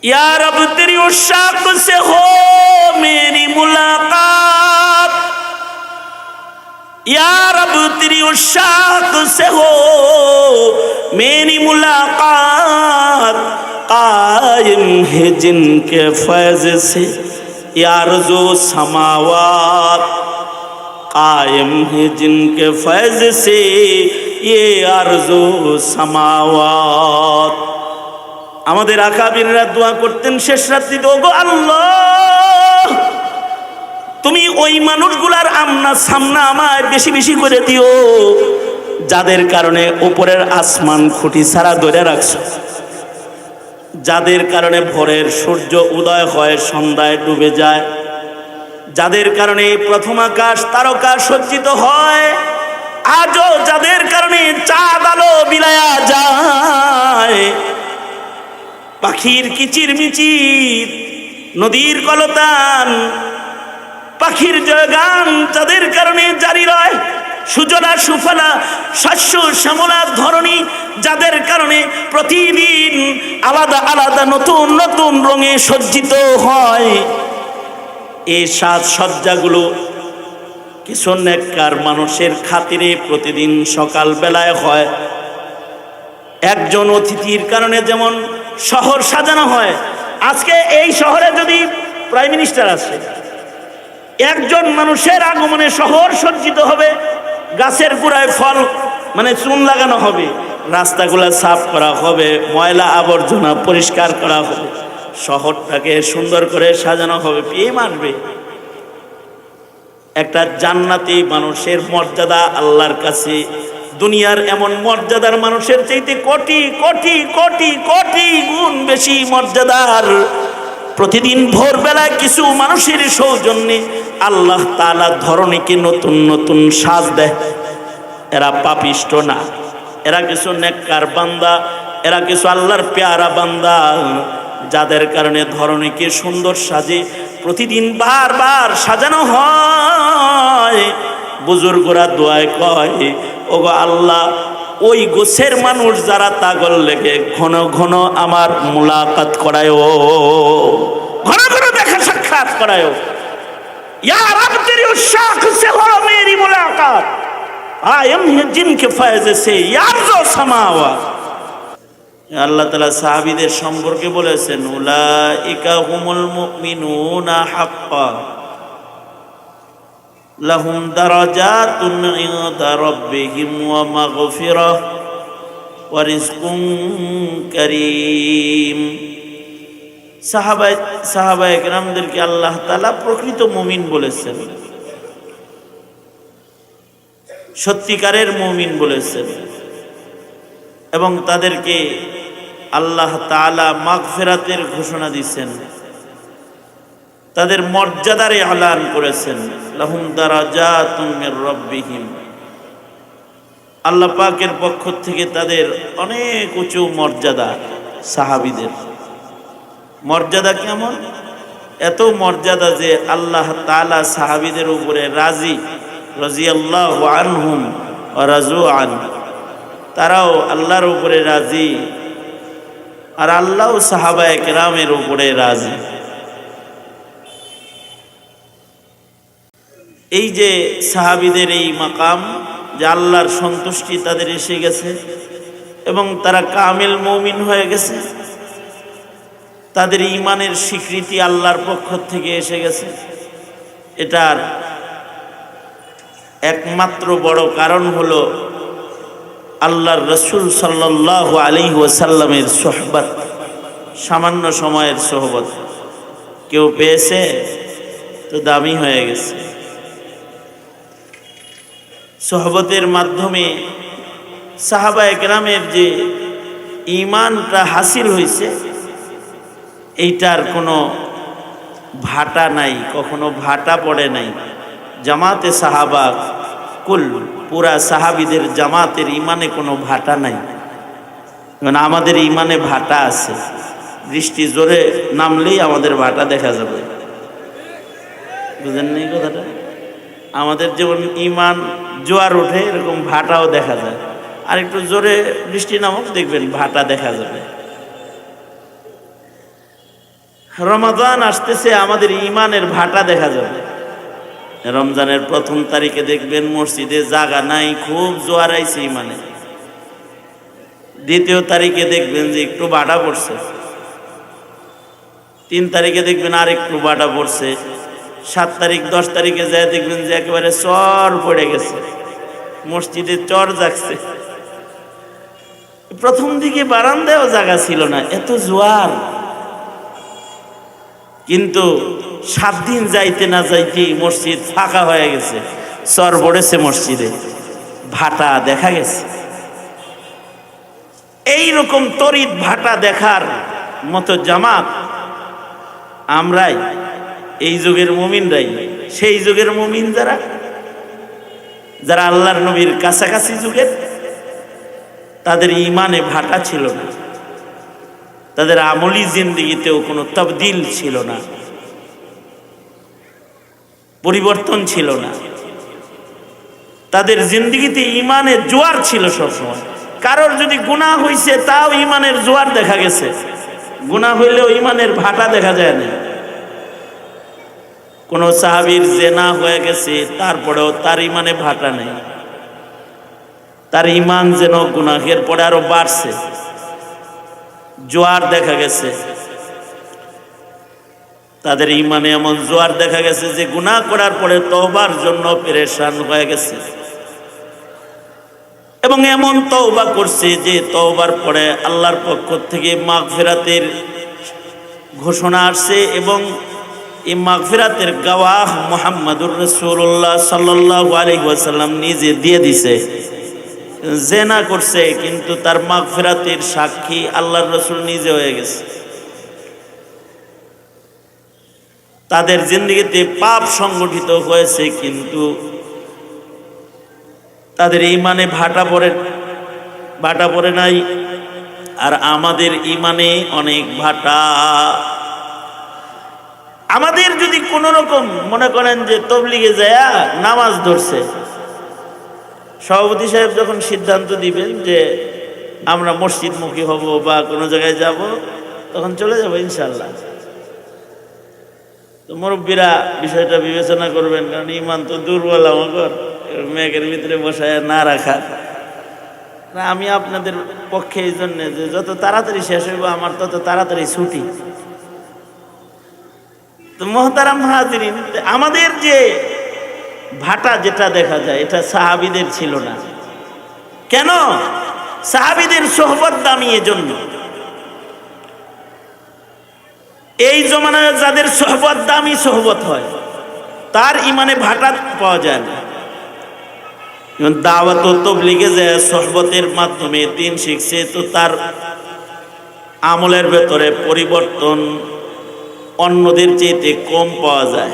या रब तेरी उशाक से हो मेरी मुलाकात, या रब तेरी उशाक से हो मेरी मुलाकात, कायम है जिनके फैज़ से या अर्ज़ो समावात, कायम है जिनके फैज़ से ये अर्ज़ो समावात। আমাদের আকাবিররা দোয়া করতেন শেষ রাত্রিতে, ওগো আল্লাহ তুমি ওই মানুষগুলার আমনা সামনা আমায় বেশি বেশি করে দিও যাদের কারণে উপরের আসমান খুঁটি ছাড়া ধরে রাখছো, যাদের কারণে ভোরের সূর্য উদয় হয় সন্ধ্যায় ডুবে যায়, যাদের কারণে প্রথম আকাশ তারকা সজ্জিত হয়, আজও যাদের কারণে চাঁদ আলো বিলায়া যায়, পাখির কিচির মিচির, নদীর কলতান, পাখির জয়গান যাদের কারণে জারি রয়, সুজলা সুফলা শস্য শ্যামলা ধরণী যাদের কারণে প্রতিদিন আলাদা আলাদা নতুন নতুন রঙে সজ্জিত হয়, এই সাজসজ্জাগুলো কিছু নেককার মানুষের খাতিরে প্রতিদিন সকাল বেলায় হয়। একজন অতিথির কারণে যেমন শহর সাজানো হয়, আজকে এই শহরে যদি প্রাইম মিনিস্টার আসে, একজন মানুষের আগমনে শহর সজ্জিত হবে, গাছের গোড়ায় ফল মানে চুন লাগানো হবে, রাস্তাগুলো সাফ করা হবে, ময়লা আবর্জনা পরিষ্কার করা হবে, শহরটাকে সুন্দর করে সাজানো হবে, পিএম আসবে। একটা জান্নাতি মানুষের মর্যাদা আল্লাহর কাছে দুনিয়ার এমন মর্যাদার মানুষের চাইতে কোটি কোটি কোটি কোটি গুণ বেশি মর্যাদার। প্রতিদিন ভোরবেলায় কিছু মানুষের সৌজন্যে আল্লাহ তাআলা ধরণীকে নতুন নতুন সাজ দেয়। এরা পাপিষ্ট না, এরা কিছু নেককার বান্দা, এরা কিছু আল্লাহর পেয়ারা বান্দা, যাদের কারণে ধরণীকে সুন্দর সাজে প্রতিদিন বারবার সাজানো হয়। বুজুর্গরা দোয়ায় কয়, ওগো আল্লাহ ওই গোছের মানুষ যারা তাগল লেগে ঘন ঘন আমার মুলাকাত করায়, ঘন ঘন দেখা সাক্ষাৎ করায়, ইয়া রব তেরি উশাক সে হো মেরি মুলাকাত, কায়েম হে জিনকে ফয়জ সে ইয়ারজো সামাওয়াত। আল্লাহ তাআলা সাহাবীদের সম্পর্কে বলেছেন, উলাইকা হুমুল মুমিনুনা হাক্কান লাহুম দারাজাতুন ইনদা রাব্বিহিম ওয়া মাগফিরাহ ওয়া রিজকুন কারীম। সাহাবায়ে কেরামদেরকে আল্লাহ তাআলা প্রকৃত মুমিন বলেছেন, সত্যিকারের মুমিন বলেছেন, এবং তাদেরকে আল্লাহ তাআলা মাগফিরাতের ঘোষণা দিয়েছেন, তাদের মর্যাদার এলান করেছেন। লাহুম দারাজাতুম মির রাব্বিহিম, আল্লাহ পাকের পক্ষ থেকে তাদের অনেক উঁচু মর্যাদা। সাহাবীদের মর্যাদা কেমন? এত মর্যাদা যে আল্লাহ তাআলা সাহাবীদের উপরে রাজি, রাদিয়াল্লাহু আনহুম ওয়া রাজু আন, তারাও আল্লাহর উপরে রাজি, আর আল্লাহও সাহাবায়ে কেরামের উপরে রাজি। এই যে সাহাবীদের এই মাকাম, যে আল্লাহর সন্তুষ্টি তাদের এসে গেছে এবং তারা কামিল মুমিন হয়ে গেছে, তাদের ঈমানের স্বীকৃতি আল্লাহর পক্ষ থেকে এসে গেছে, এটার একমাত্র বড় কারণ হলো আল্লাহর রাসূল সাল্লাল্লাহু আলাইহি ওয়াসাল্লামের সোহবত, সামান্য সময়ের সোহবত। কেউ পেয়েছে তো দামি হয়ে গেছে। সোহবতের মাধ্যমে সাহাবায়ে কেরামের যে ঈমানটা হাসিল হয়েছে, এইটার কোনো ভাটা নাই, কখনো ভাটা পড়ে নাই। জামাতে সাহাবা কুল, পুরা সাহাবীদের জামাতের ঈমানে কোনো ভাটা নাই। মানে আমাদের ঈমানে ভাটা আছে, বৃষ্টি জোরে নামলেই আমাদের ভাটা দেখা যাবে, বুঝেন নাই কথাটা? আমাদের যেমন ঈমান জোয়ার ওঠে, এরকম ভাটাও দেখা যায়। আর একটু জোরে বৃষ্টি নামক দেখবেন ভাটা দেখা যাবে। রমাদান আসতেছে, আমাদের ইমানের ভাটা দেখা যাবে। রমজানের প্রথম তারিখে দেখবেন মসজিদে জায়গা নাই, খুব জোয়ার আইছে ইমানে। দ্বিতীয় তারিখে দেখবেন যে একটু ভাটা পড়ছে, 3 তারিখে দেখবেন আর একটু ভাটা পড়ছে, 7 তারিখ 10 তারিখে যায় দেখবেন যে একেবারে চর পড়ে গেছে, মসজিদে চর জাগছে। প্রথম দিকে বারান্দায়ও জায়গা ছিল না, এত জোয়ার। কিন্তু 7 দিন যাইতে না যাইতে মসজিদ ফাঁকা হয়ে গেছে, চর পড়েছে মসজিদে, ভাটা দেখা গেছে। এই রকম তড়িৎ ভাটা দেখার মতো জামাত আমরাই, এই যুগের মুমিনরাই। সেই যুগের মুমিন যারা আল্লাহর নবীর কাছাকাছি যুগের, তাদের ইমানে ভাটা ছিল না, তাদের আমলি জিন্দেগিতেও কোনো তবদিল ছিল না, পরিবর্তন ছিল না। তাদের জিন্দেগিতে ইমানের জোয়ার ছিল সবসময়। কারোর যদি গুনাহ হইছে তাও ইমানের জোয়ার দেখা গেছে, গুনাহ হইলেও ইমানের ভাটা দেখা যায় না। কোন সাহাবীর জেনা হয়ে গেছে, তারপরেও তার ইমানে ভাটা নেই, তার ইমান যেন গুনাহের পরে আরো বাড়ছে, জোয়ার দেখা গেছে। তাদের ইমানে এমন জোয়ার দেখা গেছে যে গুনাহ করার পরে তওবার জন্য পেরেশান হয়ে গেছে, এবং এমন তওবা করছে যে তওবার পরে আল্লাহর পক্ষ থেকে মাগফিরাতের ঘোষণা আসছে, এবং এই মাগফিরাতের গাওয়াহ মুহাম্মদুর রাসূলুল্লাহ সাল্লাল্লাহু আলাইহি ওয়াসাল্লাম নিজে দিয়ে দিছে। জেনা করছে কিন্তু তার মাগফিরাতের সাক্ষী আল্লাহর রাসূল নিজে হয়ে গেছে। তাদের জিন্দেগিতে পাপ সংগঠিত হয়েছে কিন্তু তাদের ইমানে ভাটা পড়ে নাই। আর আমাদের ইমানে অনেক ভাটা। আমাদের যদি কোনো রকম মনে করেন যে তবলিগে যায় নামাজ ধরছে, সভাপতি সাহেব যখন সিদ্ধান্ত দিবেন যে আমরা মসজিদমুখী হব বা কোনো জায়গায় যাব, তখন চলে যাব ইনশাল্লাহ। তো মুরব্বীরা বিষয়টা বিবেচনা করবেন, কারণ ইমান তো দুর্বল আমাদের, মেঘের ভিতরে বসায় না রাখা। আমি আপনাদের পক্ষে এই জন্য যে যত তাড়াতাড়ি শেষ হইব আমার তত তাড়াতাড়ি ছুটি। তো মুহতারাম হাজিরিন, আমাদের যে ভাটা যেটা দেখা যায় এটা সাহাবীদের ছিল না। কেন? সাহাবীদের সোহবত দামি এজন্য। এই জমানায় যাদের সোহবত দামি সোহবত হয় তার ইমানে ভাটা পাওয়া যায় না। দাওয়াত ও তাবলীগে যে সোহবতের মাধ্যমে দিন শিখছে, তো তার আমলের ভেতরে পরিবর্তন অন্যদের চেয়ে কম পাওয়া যায়।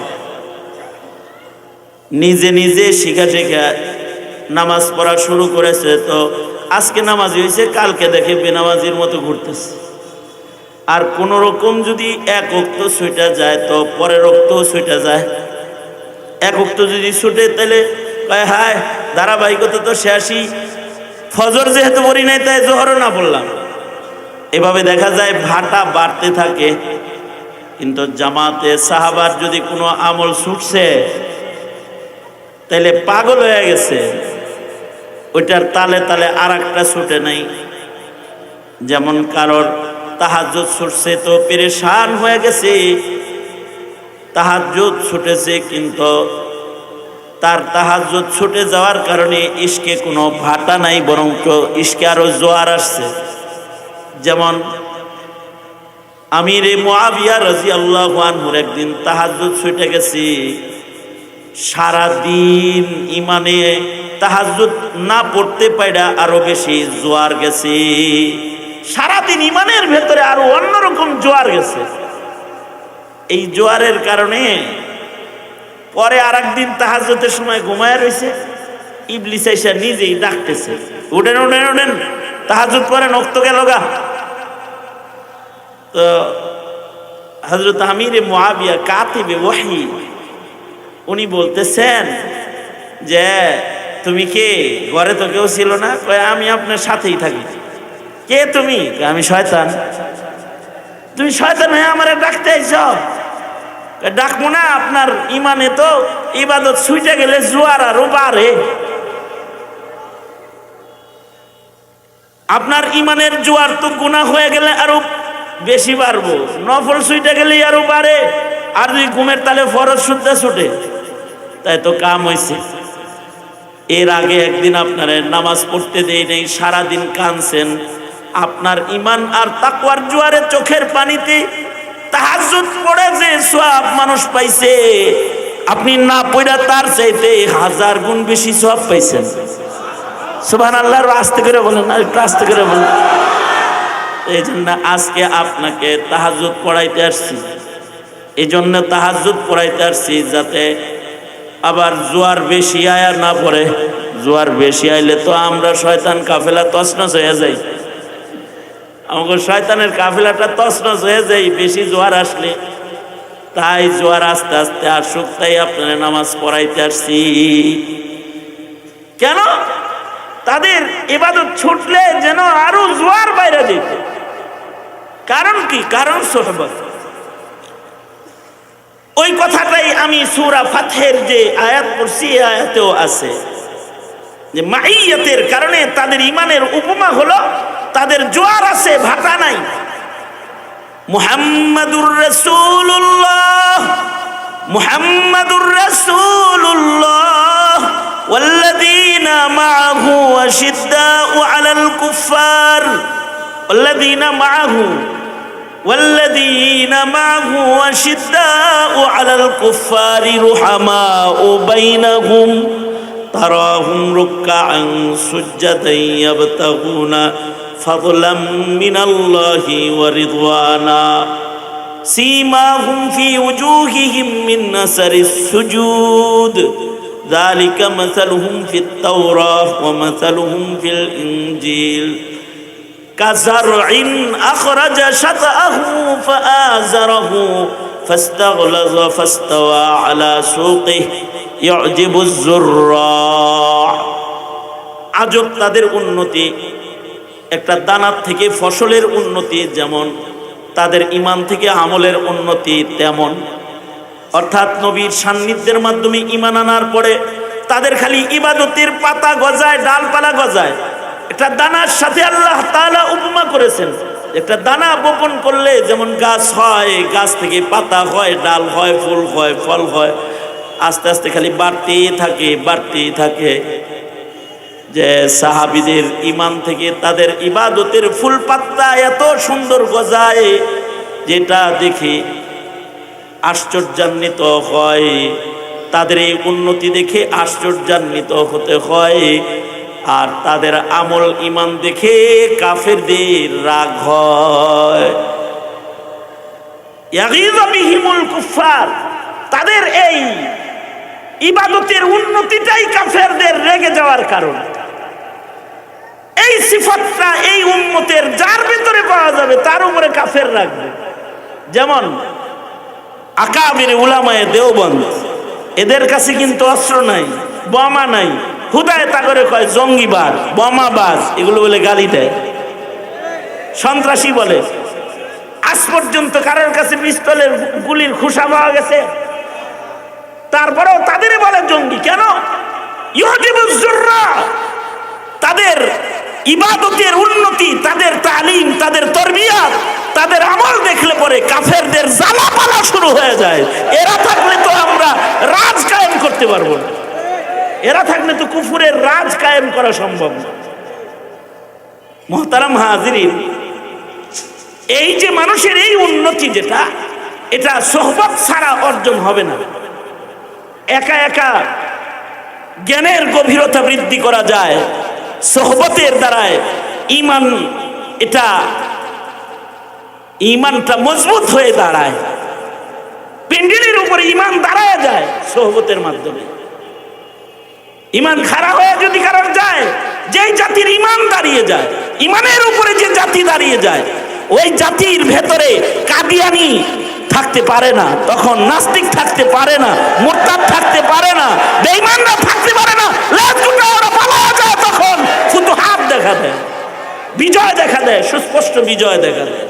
নিজে নিজে শিখা নামাজ পড়া শুরু করেছে, তো আজকে নামাজি হয়েছে, কালকে দেখে বেনামাজির মতো ঘুরতেছে। আর কোন রকম যদি এক ওয়াক্ত ছুটে যায় তো পরের ওয়াক্তও ছুটে যায়। এক ওয়াক্ত যদি ছুটে তাহলে কয় হায় ধারাবাহিকতা তো শেষই, ফজর যেহেতু পড়ি নাই তাই জোহরও না পড়লাম। এভাবে দেখা যায় ভাটা বাড়তে থাকে। কিন্তু জামাতে সাহাবার যদি কোনো আমল ছুটছে তাহলে পাগল হয়ে গেছে, ওইটার তালে তালে আর একটা ছুটে নাই। যেমন কারোর তাহাজ্জুদ ছুটছে তো পেরেশান হয়ে গেছে, তাহাজ্জুদ ছুটেছে কিন্তু তার তাহাজ্জুদ ছুটে যাওয়ার কারণে ইশকে কোনো ভাটা নাই, বরং ইশকে আরো জোয়ার আসছে। যেমন আমিরে মুআবিয়া রাদিয়াল্লাহু আনহুর একদিন তাহাজ্জুদ ছুটে গেছে, সারাদিন ইমানে তাহাজ্জুদ না পড়তে পাইরা আরো বেশি জোয়ার গেছে। সারাদিন ইমানের ভেতরে আরো অন্যরকম জোয়ার গেছে। এই জোয়ারের কারণে পরে আর একদিন তাহাজ্জুদের সময় ঘুমায় রয়েছে, ইবলিস এসে নিজেই ডাকতেছে, উঠেন উঠেন উঠেন, তাহাজ্জুদ পড়েন, ওয়াক্ত গেল গা। তো হযরত আমিরে মুআবিয়া কাতিবে ওহী উনি বলতেছেন যে তুমি কে? ঘরে তো কেউ ছিল না। কয় আমি আপনার সাথেই থাকি। কে তুমি? আমি শয়তান। তুমি শয়তান হয়ে আমারে ডাকতে আইছ? ডাকবো না, আপনার ইমানে তো ইবাদত ছুটে গেলে জোয়ার আরো বাড়ে। আপনার ইমানের জোয়ার তো গুনাহ হয়ে গেলে আরো বেশি বাড়বো, নফল ছুটে গেলে আরো বাড়ে। আর যদি ঘুমের তালে ফরজ শুদ্ধা ছুটে, তাই তো কাম হয়েছে। এর আগে একদিন আপনার নামাজ পড়তে দেই নেই, সারাদিন কাঁদছেন, আপনার ইমান আর তাকওয়ার জোয়ারে চোখের পানিতে তাহাজ্জুদ পড়ে যে সওয়াব মানুষ পাইছে, আপনি না পড়া তার চাইতে 1000 গুণ বেশি সওয়াব পাইছেন। সুবহানাল্লাহ। আস্তে করে বলেন, একটু আস্তে করে বলেন। এই জন্য আজকে আপনাকে তাহাজ্জুদ পড়াইতে আসছি, এই জন্য তাহাজ্জুদ পড়াইতে আসছি যাতে আবার জোয়ার বেশি আয়া না পড়ে। জোয়ার বেশি আইলে তো আমরা শয়তান কাফেলা তছনছ হয়ে যাই, আমাকে শয়তানের কাফেলাটা তছনছ হয়ে যাই বেশি জোয়ার আসলে। তাই জোয়ার আস্তে আস্তে আসুক, তাই আপনারা নামাজ পড়াইতে আসছি। কেন? তাদের ইবাদত ছুটলে যেন আরো জোয়ার বাইরে যেত। কারণ কি? কারণ সোহবত। ওই কথাটাই আমি সূরা ফাতহের যে আয়াত পড়ছি, এই আয়াতেও আছে যে মাইয়াতের কারণে তাদের ইমানের উপমা হলো তাদের জোয়ার আছে, ভাটা নাই। মুহাম্মাদুর রাসূলুল্লাহ, মুহাম্মাদুর রাসূলুল্লাহ ওয়াল্লাযীনা মাআহু আশিদ্দাউ আলাল কুফফার, ওয়াল্লাযীনা মাআহু والذين معه أشداء على الكفار رحماء بينهم تراهم ركعا سجدا يبتغون فضلا من الله ورضوانا سيماهم في وجوههم من أثر السجود ذلك مثلهم في التوراة ومثلهم في الإنجيل كزرع أخرج شطأه فآزره فاستغلظ فاستوى على سوقه يعجب الزراع। আজব তাদের উন্নতি, একটা দানার থেকে ফসলের উন্নতি যেমন, তাদের ইমান থেকে আমলের উন্নতি তেমন। অর্থাৎ নবীর সান্নিধ্যের মাধ্যমে ইমান আনার পরে তাদের খালি ইবাদতের পাতা গজায়, ডালপালা গজায়। একটা দানার সাথে আল্লাহ তাআলা উপমা করেছেন। একটা দানা বপন করলে যেমন গাছ হয়, গাছ থেকে পাতা হয়, ডাল হয়, ফুল হয়, ফল হয়, আস্তে আস্তে খালি বাড়তেই থাকে, বাড়তেই থাকে। যে সাহাবীদের ইমান থেকে তাদের ইবাদতের ফুল পাতা এত সুন্দর গজায়, যেটা দেখে আশ্চর্যান্বিত হয়। তাদের এই উন্নতি দেখে আশ্চর্যান্বিত হতে হয়। আর তাদের আমল ইমান দেখে কাফেরদের রাগ হয়। ইয়াগিযু বিহিমুল কুফফার, তাদের এই ইবাদতের উন্নতিটাই কাফেরদের রেগে যাওয়ার কারণ। এই সিফাতটা এই উম্মতের যার ভিতরে পাওয়া যাবে তার উপরে কাফের রাখবে। যেমন আকাবির উলামায়ে দেওবন্দ, এদের কাছে কিন্তু অস্ত্র নাই, বোমা নাই, হুদায় তা করে কয় জঙ্গিবাজ, বোমাবাজ, এগুলো বলে গালি দেয়, সন্ত্রাসী বলে। আজ পর্যন্ত কারোর কাছে পিস্তলের গুলির খুশা পাওয়া গেছে? তারপরেও তাদের বলে জঙ্গি। কেন? ইউজিবুজ যুররা, তাদের ইবাদতের উন্নতি, তাদের তালিম, তাদের তরবিয়ত, তাদের আমল দেখলে পরে কাফেরদের জ্বালাপালা শুরু হয়ে যায়। এরা থাকলে তো আমরা রাজ কায়েম করতে পারবো না, এরা থাকলে তো কুফুরের রাজ কায়েম করা সম্ভব না। মুহতারাম হাজিরিন, এই যে মানুষের এই উন্নতি যেটা, এটা সোহবত ছাড়া অর্জন হবে না। একা একা জ্ঞানের গভীরতা বৃদ্ধি করা যায়, সোহবতের দ্বারায় ইমান, এটা ইমানটা মজবুত হয়ে দাঁড়ায়। পিন্ডিলের উপরে ইমান দাঁড়ায় যায় সোহবতের মাধ্যমে। ইমান খারাপ হয়ে যদি কারোর যায়, যেই জাতির ইমান দাঁড়িয়ে যায়, ইমানের উপরে যে জাতি দাঁড়িয়ে যায়, ওই জাতির ভেতরে কাদিয়ানি থাকতে পারে না, তখন নাস্তিক থাকতে পারে না, মুরতাদ থাকতে পারে না, বেঈমানরা থাকতে পারে না। লেজগুটা ওরা পালায়া যায়, তখন ফুতুহাত দেখা দেয়, বিজয় দেখা দেয়, সুস্পষ্ট বিজয় দেখা দেয়।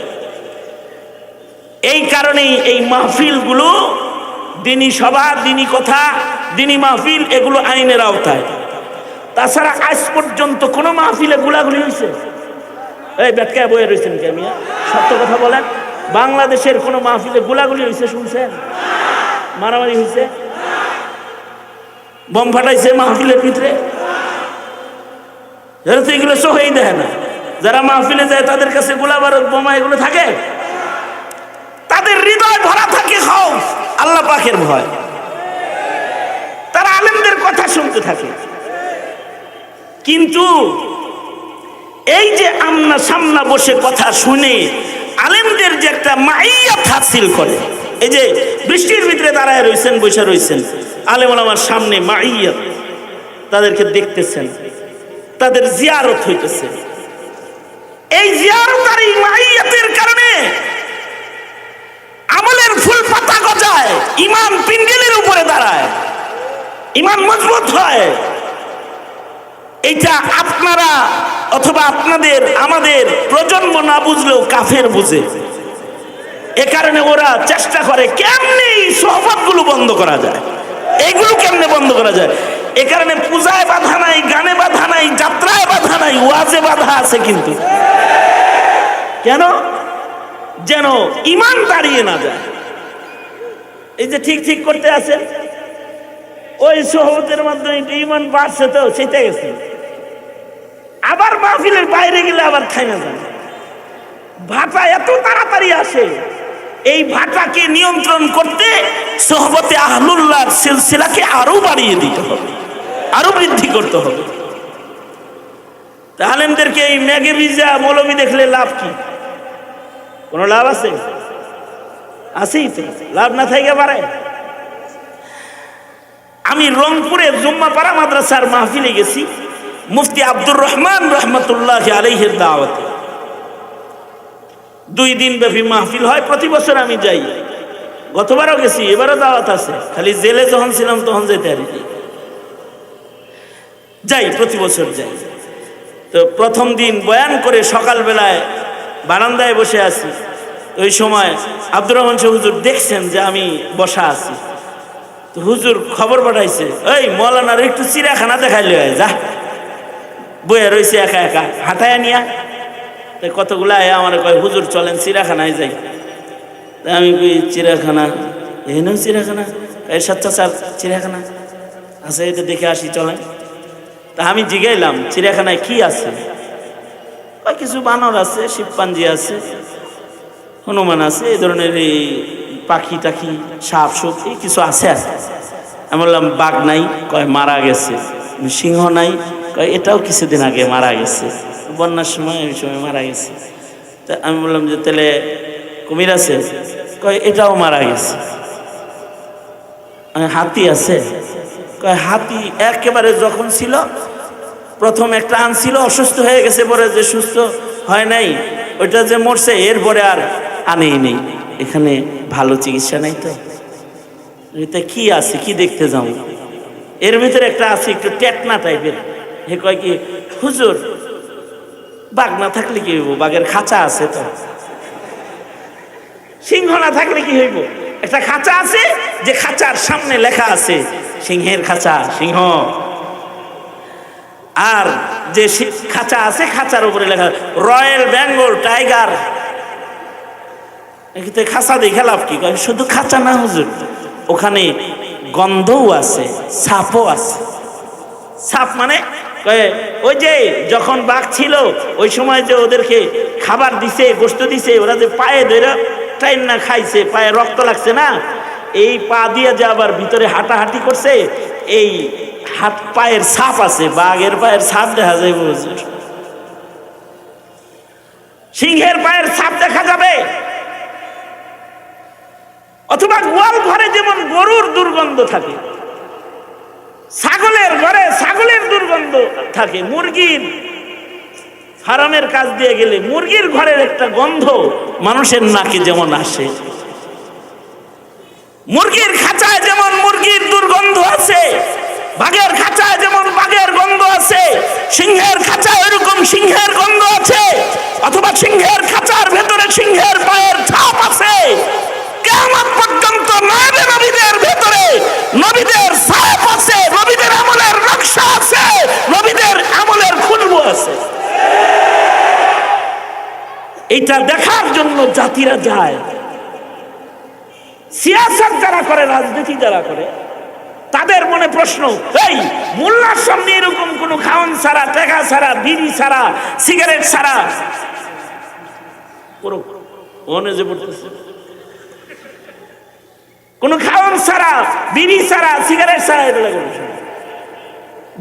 এই কারণেই এই মাহফিলগুলো দিনী সভা, দিনী কথা, দিনী মাহফিল এগুলো আইনের আওতায়। তাছাড়া আজ পর্যন্ত কোনো মাহফিলে গুলাগুলি হয়েছে? এই ব্যাটকা বয়ে রয়েছেন কে মিয়া, সত্য কথা বলেন। বাংলাদেশের কোনো মাহফিলে গুলাগুলি হয়েছে শুনছেন? মারামারি হয়েছে? বোম ফাটাইছে মাহফিলের ভিতরে? এরা তো এগুলো সহই দেয় না। যারা মাহফিলে যায় তাদের কাছে গোলা বারুদ বোমা এগুলো থাকে? তাদের হৃদয় ভরা থাকে খৌফ, আল্লাহ পাকের ভয়। তারা আলেমদের কথা শুনতে থাকে। কিন্তু এই যে আমনা সামনা বসে কথা শুনে আলেমদের যে একটা মাইয়াত হাসিল করে, এই যে বৃষ্টির ভিতরে দাঁড়ায় রয়েছেন, বসে রয়েছেন, আলেম ওলামার সামনে মাইয়াত, তাদেরকে দেখতেছেন, তাদের জিয়ারত হইতেছে। এই জিয়ারত আর এই মাইয়াতের কারণে আমলের ফুল পাতা গজায়, ইমান পিন্ডিলের উপরে দাঁড়ায়, ইমান মজবুত হয়। এইটা আপনারা অথবা আপনাদের আমাদের প্রজন্ম না বুঝলেও কাফের বুঝে। এ কারণে ওরা চেষ্টা করে কেমনি সোহবত গুলো বন্ধ করা যায়, এইগুলো কেমনে বন্ধ করা যায়। এ কারণে পূজায় বাধা নাই, গানে বাধা নাই, যাত্রায় বাধা নাই, ওয়াজে বাধা আছে। কিন্তু কেন? যেন ইমান দাঁড়িয়ে না যায়। এই যে ঠিক ঠিক করতে আছে, ওই সোহবতের মাধ্যমে ইমান বাড়ছে, তো সেটা গেছে। আবার মাহফিলের বাইরে গেলে আবার থাইমা যায়। ভাটা এত তাড়াতাড়ি আসে, এই ভাটাকে নিয়ন্ত্রণ করতে সোহবতে আহলুল্লাহর সিলসিলাকে আরো বাড়িয়ে দিতে হবে, আরো বৃদ্ধি করতে হবে। আলেমদেরকে এই মেঘে ভিজা মৌলবী দেখলে লাভ কি? কোনো লাভ আছে? আছেই তো, লাভ না থাইকে পারে। আমি রংপুরে জুম্মাপাড়া মাদ্রাসার মাহফিলে গেছি, মুফতি আব্দুর রহমান রহমতুল্লাহ আলাইহির দাওয়াতে। 2 দিন ব্যাপী মাহফিল হয়, প্রতি বছর আমি যাই। গতবারও গেছি, এবারও দাওয়াত আছে। খালি জেলে যখন ছিলাম তখন যেতে আর কি, যাই, প্রতি বছর যাই। তো প্রথম দিন বয়ান করে সকালবেলায় বারান্দায় বসে আছি। ওই সময় আব্দুর রহমান সাহেব হুজুর দেখছেন যে আমি বসা আছি, তো হুজুর খবর পাঠাইছে, ওই মৌলানার একটু চিড়িয়াখানা দেখাইলে হয়, যা। বয়ে রয়েছে একা একা, হাঁটায় নিয়া। তাই কতগুলা আমার কয়, হুজুর চলেন চিড়িয়াখানায় যাই। তাই আমি কই, চিড়িয়াখানা? এখানেও চিড়িয়াখানা? এরশাদ চাচার চিড়িয়াখানা আছে, এটা দেখে আসি, চলেন। তা আমি জিগাইলাম, চিড়িয়াখানায় কি আছে? কিছু বানর আছে, শিবপাঞ্জি আছে, হনুমান আছে, এই ধরনের এই পাখি টাখি, সাপ সুপ এই কিছু আছে। আছে। আমি বললাম, বাঘ নাই? কয় মারা গেছে। সিংহ নাই? কয় এটাও কিছুদিন আগে মারা গেছে, বন্যার সময়, ওই সময় মারা গেছে। তা আমি বললাম যে তাহলে কুমির আছে? কয় এটাও মারা গেছে। হাতি আছে? কয় হাতি একেবারে যখন ছিল প্রথম একটা আনছিল, অসুস্থ হয়ে গেছে, পরে যে সুস্থ হয় নাই, ওইটা যে মরছে, এরপরে আর আনেই নেই। এখানে ভালো চিকিৎসা নাই। তো এটা কি আছে, কি দেখতে যাও? এর ভিতরে একটা আছে একটু টেটনা টাইপের। হে কয় কি, হুজুর বাঘ না থাকলে কি হইব? বাঘের খাঁচা আছে। তো সিংহ না থাকলে কি হইব? একটা খাঁচা আছে, যে খাঁচার সামনে লেখা আছে সিংহের খাঁচা, সিংহ। আর যে খাঁচা আছে, খাঁচার উপরে লেখা রয়্যাল বেঙ্গল টাইগার। খাঁচা দেখে লাভ কি? শুধু খাঁচা না হুজুর, ওখানে গন্ধও আছে, সাপও আছে। সাপ মানে ওই যে যখন বাঘ ছিল ওই সময় যে ওদেরকে খাবার দিছে, গোস্ত দিছে, ওরা যে পায়ে ধরে টাইম না খাইছে, পায়ে রক্ত লাগছে না, এই পা দিয়ে যে আবার ভিতরে হাঁটাহাঁটি করছে, এই হাত পায়ের ছাপ আছে, বাঘের পায়ের ছাপ দেখা যায়। সিংহের পায়ের ছাপ দেখা যাবে। অথবা গোয়াল ঘরে যেমন গরুর দুর্গন্ধ থাকে, ছাগলের ঘরে ছাগলের দুর্গন্ধ থাকে, মুরগির ফার্মের কাজ দিয়ে গেলে মুরগির ঘরের একটা গন্ধ মানুষের নাকে যেমন আসে, মুরগির খাঁচায় যেমন মুরগির দুর্গন্ধ আছে, বাঘের খাঁচায় যেমন বাঘের গন্ধ আছে, সিংহের খাঁচায় ওইরকম সিংহের গন্ধ আছে, অথবা সিংহের খাঁচার ভেতরে সিংহের পায়ের ছাপ আছে। কিয়ামত পর্যন্ত নবী নবীদের ভেতরে নবীদের ছাপ আছে, নবীদের আমলের নকশা আছে, নবীদের আমলের খুশবু আছে। এটা দেখার জন্য জাতিরা যায়। সিয়াসত যারা করে, রাজনীতি যারা করে, তাদের মনে প্রশ্ন, এই মোল্লার সামনে এরকম কোন খাওয়ান ছাড়া, টাকা ছাড়া, বিড়ি ছাড়া, সিগারেট ছাড়া কোন খাওয়ান ছাড়া, বিড়ি ছাড়া, সিগারেট ছাড়া,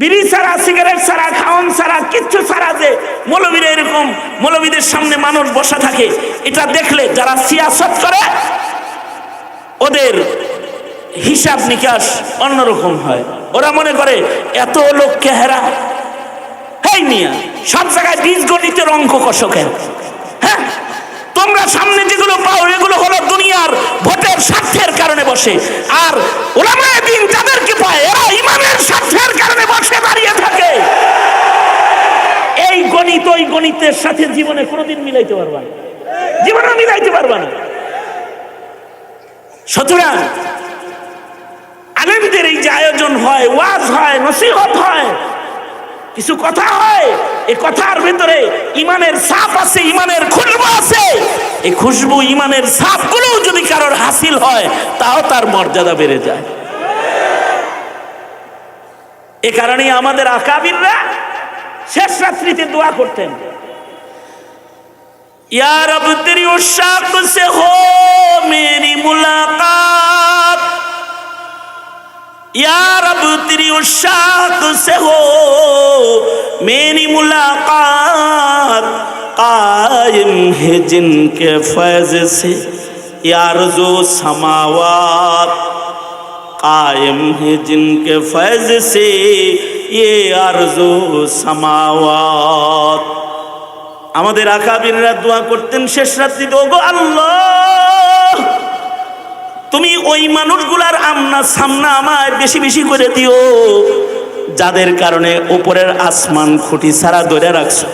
বিড়ি ছাড়া, সিগারেট ছাড়া, খাওয়ান ছাড়া, কিচ্ছু ছাড়া যে মৌলবীরা এরকম, মৌলবীদের সামনে মানুষ বসা থাকে, এটা দেখলে যারা সিয়াসত করে ওদের হিসাব নিকাশ অন্যরকম হয়। ওরা মনে করে এত লোককে হেরা, হেই মিয়া সব জায়গায় বীজগণিতের অঙ্ক কষো কেন? হ্যাঁ, তোমরা সামনে যেগুলো পাও এগুলো হলো দুনিয়ার ভোটের স্বার্থের কারণে বসে, আর উলামায়ে দ্বীন যাদেরকে পায় এরা ইমানের স্বার্থের কারণে বসে দাঁড়িয়ে থাকে। এই গণিত ওই গণিতের সাথে জীবনে কোনোদিন মিলাইতে পারবা না, জীবনে মিলাইতে পারবা না। সুতরাং আলেমদের এই যে আয়োজন হয়, ওয়াজ হয়, নসিহত হয়, কিছু কথা হয়, এই কথার ভিতরে ইমানের ছাপ আছে, ইমানের খুশবু আছে। এই খুশবু, ইমানের ছাপগুলো যদি কারোর হাসিল হয় তাও তার মর্যাদা বেড়ে যায়। এ কারণেই আমাদের আকাবিররা শেষ রাত্রিতে দোয়া করতেন, ইয়া রব তেরি উশাক সে হো মেরি মুলাকাত, या रब तेरी उशाक से हो मेरी मुलाकात, कायम है जिनके फैज से या अर्ज़ो समावात, कायम है जिनके फैज से ये अर्ज़ो समावात। আমাদের আকাবিররা দোয়া করতেন শেষ রাত্রিতে, ওগো আল্লাহ তুমি ওই মানুষগুলার আমনা সামনা আমায় বেশি বেশি করে দিও যাদের কারণে উপরের আসমান খুঁটি ছাড়া ধরে রাখছো,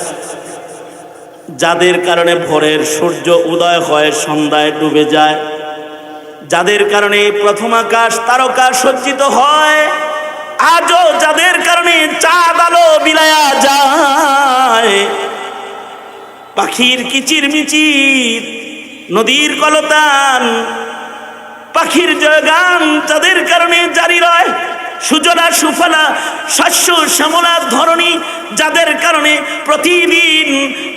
যাদের কারণে ভোরের সূর্য উদয় হয় সন্ধ্যায় ডুবে যায়, যাদের কারণে প্রথম আকাশ তারকা সজ্জিত হয়, আজও যাদের কারণে চাঁদ আলো বিলায়া যায়, পাখির কিচির মিচির, নদীর কলতান, পাখির জয়গান যাদের কারণে জারি রয়, সুজলা সুফলা শস্য শ্যামলা ধরণী যাদের কারণে প্রতিদিন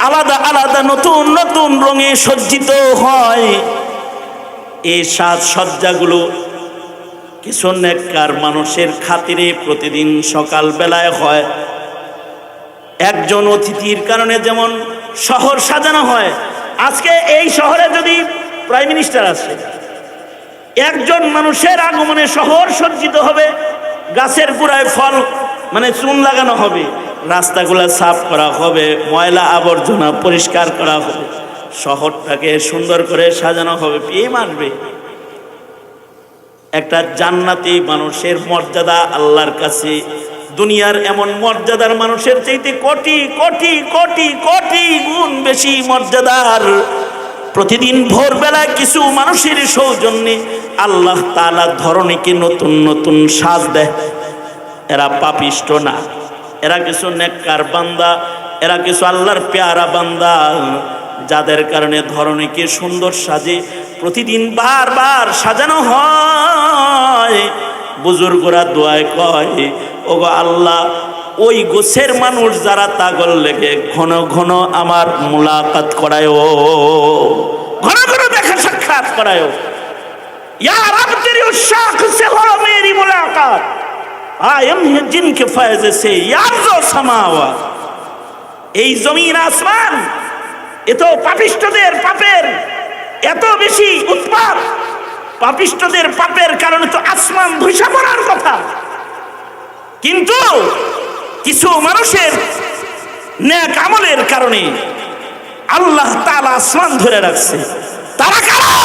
আলাদা আলাদা নতুন নতুন রঙে সজ্জিত হয়, এই সাজসজ্জাগুলো কিছু নেককার মানুষের খাতিরে প্রতিদিন সকাল বেলায় হয়। একজন অতিথির কারণে যেমন শহর সাজানো হয়, আজকে এই শহরে যদি প্রাইম মিনিস্টার আসে, একজন মানুষের আগমনে শহর সজ্জিত হবে, গাছের গোড়ায় ফল মানে চুন লাগানো হবে, রাস্তাগুলো সাফ করা হবে, ময়লা আবর্জনা পরিষ্কার করা হবে, শহরটাকে সুন্দর করে সাজানো হবে, পেয়ে মানবে। একটা জান্নাতি মানুষের মর্যাদা আল্লাহর কাছে দুনিয়ার এমন মর্যাদার মানুষের চাইতে কোটি কোটি কোটি কোটি গুণ বেশি মর্যাদার। প্রতিদিন ভোরবেলায় কিছু মানুষের সৌজন্যে আল্লাহ তাআলা ধরণীকে নতুন নতুন সাজ দেয়। এরা পাপিষ্ট না, এরা কিছু নেককার বান্দা, এরা কিছু আল্লাহর পেয়ারা বান্দা, যাদের কারণে ধরণীকে সুন্দর সাজে প্রতিদিন বারবার সাজানো হয়। বুজুর্গরা দোয়ায় কয়, ওগো আল্লাহ ওই গোছের মানুষ যারা তাগল লেগে ঘন ঘন আমার মুলাকাত করায়, ঘন ঘন দেখা সাক্ষাৎ করায়। ইয়া রব তেরি উশাক সে হো মেরি মুলাকাত, কায়েম হে জিনকে ফয়জ সে ইয়ারজো সামাওয়াত। এই জমিন আসমান এত পাপিষ্টদের পাপের এত বেশি উৎপাত, পাপিষ্টদের পাপের কারণে তো আসমান ধসে পড়ার কথা, কিন্তু কিছু মানুষের নেক আমলের কারণে আল্লাহ তাআলা আসমান ধরে রাখছে। তারা কারা?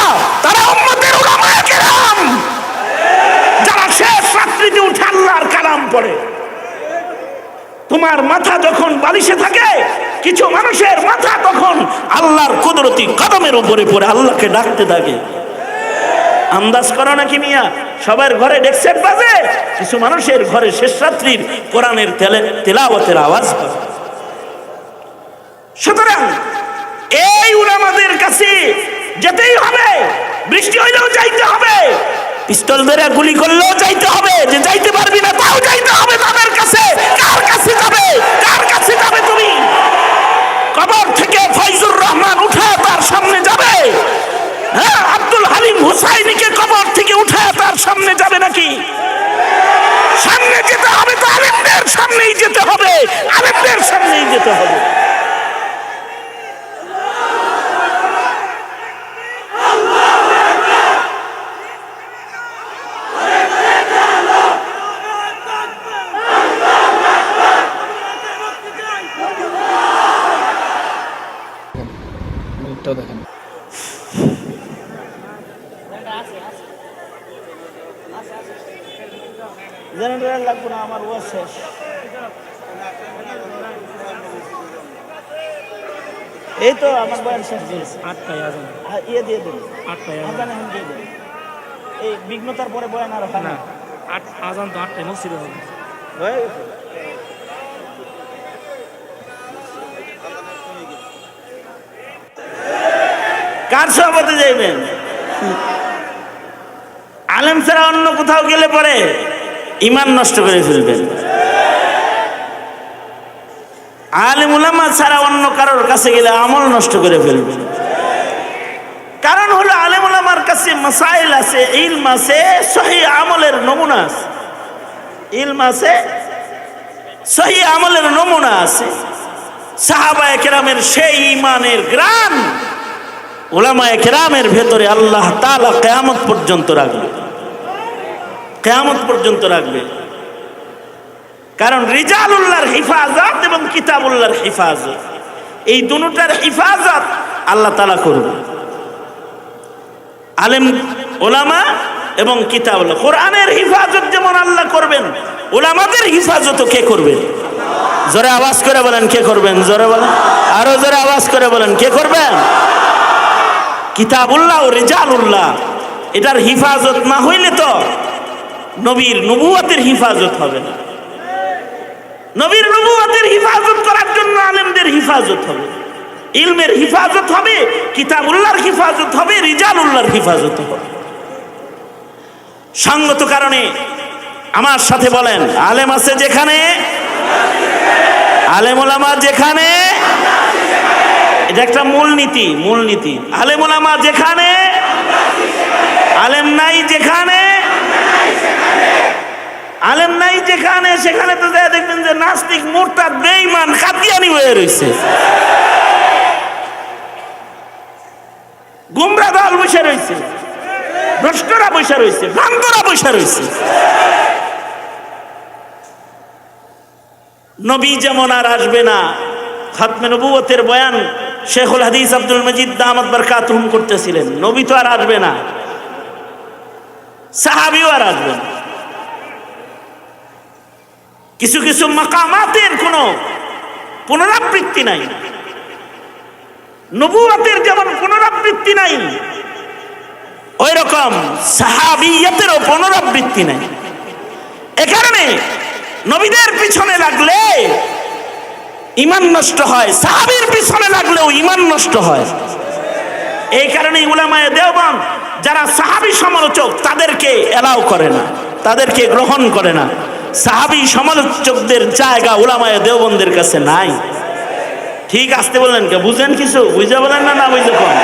তারা উম্মতের উলামায়ে কেরাম, যারা শেষ রাত্রিতে উঠে আল্লাহর কালাম পড়ে। তোমার মাথা যখন বালিশে থাকে, কিছু মানুষের মাথা তখন আল্লাহর কুদরতি কদমের উপরে পড়ে আল্লাহকে ডাকতে থাকে। আন্দাজ করো নাকি মিয়া? সবার ঘরে ডেকসেট বাজে, কিছু মানুষের ঘরে শেষ রাত্রির কোরআনের তেলাওয়াতের আওয়াজ পাবে। সুতরাং এই উলামাদের কাছে যেতেই হবে, বৃষ্টি হইলেও যাইতে হবে, পিস্তল ধরে গুলি করলেও যাইতে হবে, যে যাইতে পারবি না তাও যাইতে হবে তাদের কাছে। কার কাছে যাবে? কার কাছে যাবে তুমি? কবর থেকে ফয়জুর রহমান উঠে তার সামনে যাবে? হ্যাঁ, আব্দুল হালিম হুসাইনিকে কবর থেকে উঠে তার সামনে যাবে নাকি? সামনে যেতে হবে তো আলেমদের সামনেই যেতে হবে, আলেমদের সামনেই যেতে হবে। দেখেন জেনারেল লাগবে না, আমার ওয়াজ শেষ। এই তো আমার বয়ান শেষ দিয়েছে। 8টায় আজান, ইয়ে দিয়ে দেবে, 8টায় আজান এখন দিয়ে দেবে। এই বিঘ্নতার পরে বয়ান আর হয় না। আজান তো 8টায় মসজিদে হবে। হয়ে গেছে। কার সভাপতি যাইবেন? আলেম ছাড়া অন্য কোথাও গেলে পরে ইমান নষ্ট করে ফেলবেন। আলেম উলামা ছাড়া অন্য কারোর কাছে গেলে আমল নষ্ট করে ফেলবেন। কারণ হলো আলেম উলামার কাছে মাসাইল আছে, ইলম আছে, সহিহ আমলের নমুনা আছে। ইলম আছে, সহিহ আমলের নমুনা আছে। সাহাবায়ে কেরামের সেই ইমানের গ্রান উলামায়ে কেরামের ভেতরে আল্লাহ তাআলা কিয়ামত পর্যন্ত রাখবে, কিয়ামত পর্যন্ত রাখবে। কারণ রিজালুল্লাহর হিফাজত এবং কিতাবুল্লাহর হিফাজত, এই দুটোটার হিফাজত আল্লাহ তাআলা করবে। আলেম উলামা এবং কিতাবুল্লাহ, কোরআনের হিফাজত যেমন আল্লাহ করবেন, উলামাদের হিফাজতও কে করবেন? জোরে আওয়াজ করে বলেন কে করবেন? জোরে বলেন, আরো জোরে আওয়াজ করে বলেন কে করবেন? কিতাবুল্লাহ ও রিজালুল্লাহ, এটার হিফাজত না হইলে তো নবীর নবুয়তের হিফাজত হবে না। নবীর নবুয়তের হিফাজত করার জন্য আলেমদের হিফাজত হবে, ইলমের হিফাজত হবে, কিতাবুল্লাহর হিফাজত হবে, রিজালুল্লাহর হিফাজত হবে। সঙ্গত কারণে আমার সাথে বলেন, আলেম আছে যেখানে, আলেম ওলামা যেখানে, এটা একটা মূলনীতি, মূলনীতি। আলেম ওলামা যেখানে, আলেম নাই যেখানে, আলেম নাই যেখানে, সেখানে তো যা দেখবেন যে নাস্তিক, মুরতাদ, বেঈমান, কাদিয়ানি হয়ে রয়েছে, গুমরা দল বসে রয়েছে, ভ্রষ্টরা বসে রয়েছে, ভ্রান্তরা বসে রয়েছে। নবী যেমন আর আসবে না, খাতমে নবুয়তের বয়ান শেখুল হাদিস আব্দুল মজিদ দামাত বরকাতুহুম করতেছিলেন। নবী তো আর আসবে না, সাহাবীও আর আসবে না। কিছু কিছু মাকামাতের কোনো পুনরাবৃত্তি নাই, নবুয়তের যেমন পুনরাবৃত্তি নাই, ওই রকম সাহাবিয়তেরও পুনরাবৃত্তি নাই। এ কারণে নবীদের পিছনে লাগলে ঈমান নষ্ট হয়, সাহাবীর পিছনে লাগলেও ঈমান নষ্ট হয়। এই কারণে উলামায়ে দেওবন্দ যারা সাহাবী সমালোচক তাদেরকে এলাও করে না, তাদেরকে গ্রহণ করে না। সাহাবী সমালোচকদের জায়গা উলামায়ে দেওবন্দের কাছে নাই। ঠিক আসতে বললেন কে? বুঝেন কিছু? বুঝে বলেন না, না বুঝে কম?